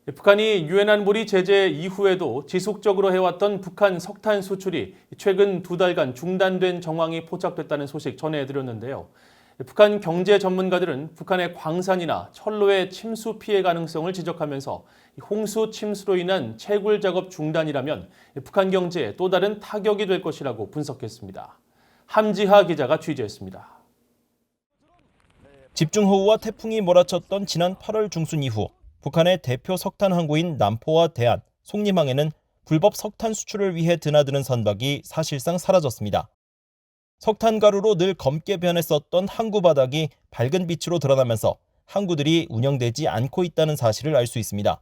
북한이 유엔 안보리 제재 이후에도 지속적으로 해왔던 북한 석탄 수출이 최근 2달간 중단된 정황이 포착됐다는 소식 전해드렸는데요. 북한 경제 전문가들은 북한의 광산이나 철로의 침수 피해 가능성을 지적하면서 홍수 침수로 인한 채굴 작업 중단이라면 북한 경제에 또 다른 타격이 될 것이라고 분석했습니다. 함지하 기자가 취재했습니다. 집중호우와 태풍이 몰아쳤던 지난 8월 중순 이후 북한의 대표 석탄 항구인 남포와 대안, 속림항에는 불법 석탄 수출을 위해 드나드는 선박이 사실상 사라졌습니다. 석탄 가루로 늘 검게 변했었던 항구 바닥이 밝은 빛으로 드러나면서 항구들이 운영되지 않고 있다는 사실을 알 수 있습니다.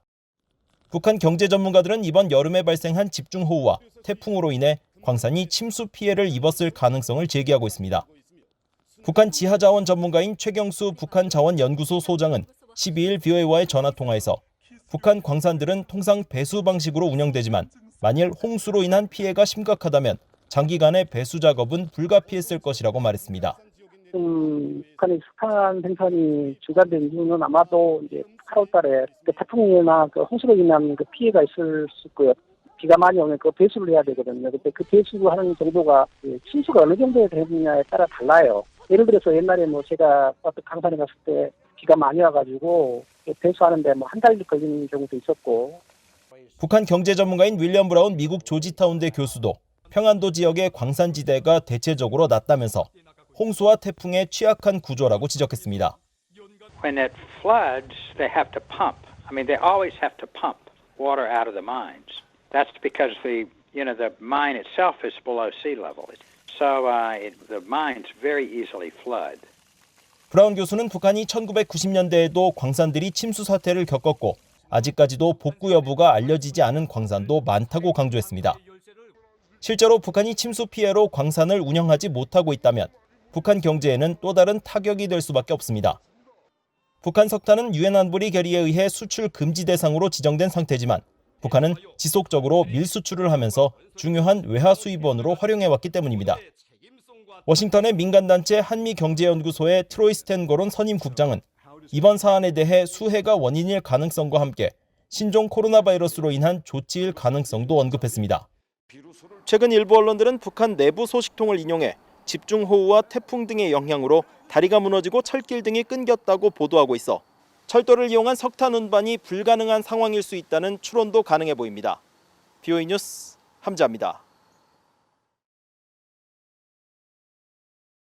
북한 경제 전문가들은 이번 여름에 발생한 집중호우와 태풍으로 인해 광산이 침수 피해를 입었을 가능성을 제기하고 있습니다. 북한 지하자원 전문가인 최경수 북한자원연구소 소장은 12일 VOA와의 전화통화에서 북한 광산들은 통상 배수 방식으로 운영되지만 만일 홍수로 인한 피해가 심각하다면 장기간의 배수 작업은 불가피했을 것이라고 말했습니다. 북한의 석탄 생산이 중단된 이유는 아마도 이제 8월달에 태풍이나 홍수로 인한 피해가 있을 수 있고요. 비가 많이 오면 배수를 해야 되거든요. 근데 그 배수하는 정도가 침수가 어느 정도에 되느냐에 따라 달라요. 예를 들어서 옛날에 제가 강산에 갔을 때 비가 많이 와가지고 배수하는데 한 달 걸리는 경우도 있었고. 북한 경제 전문가인 윌리엄 브라운 미국 조지타운대 교수도 평안도 지역의 광산지대가 대체적으로 낮다면서 홍수와 태풍에 취약한 구조라고 지적했습니다. When it floods, they have to pump. They always have to pump water out of the mines. That's because the mine itself is below sea level. So the mines very easily flood. 브라운 교수는 북한이 1990년대에도 광산들이 침수 사태를 겪었고 아직까지도 복구 여부가 알려지지 않은 광산도 많다고 강조했습니다. 실제로 북한이 침수 피해로 광산을 운영하지 못하고 있다면 북한 경제에는 또 다른 타격이 될 수밖에 없습니다. 북한 석탄은 유엔 안보리 결의에 의해 수출 금지 대상으로 지정된 상태지만 북한은 지속적으로 밀수출을 하면서 중요한 외화 수입원으로 활용해왔기 때문입니다. 워싱턴의 민간단체 한미경제연구소의 트로이 스탠거론 선임국장은 이번 사안에 대해 수해가 원인일 가능성과 함께 신종 코로나 바이러스로 인한 조치일 가능성도 언급했습니다. 최근 일부 언론들은 북한 내부 소식통을 인용해 집중호우와 태풍 등의 영향으로 다리가 무너지고 철길 등이 끊겼다고 보도하고 있어 철도를 이용한 석탄 운반이 불가능한 상황일 수 있다는 추론도 가능해 보입니다. VOA 뉴스 함지하입니다.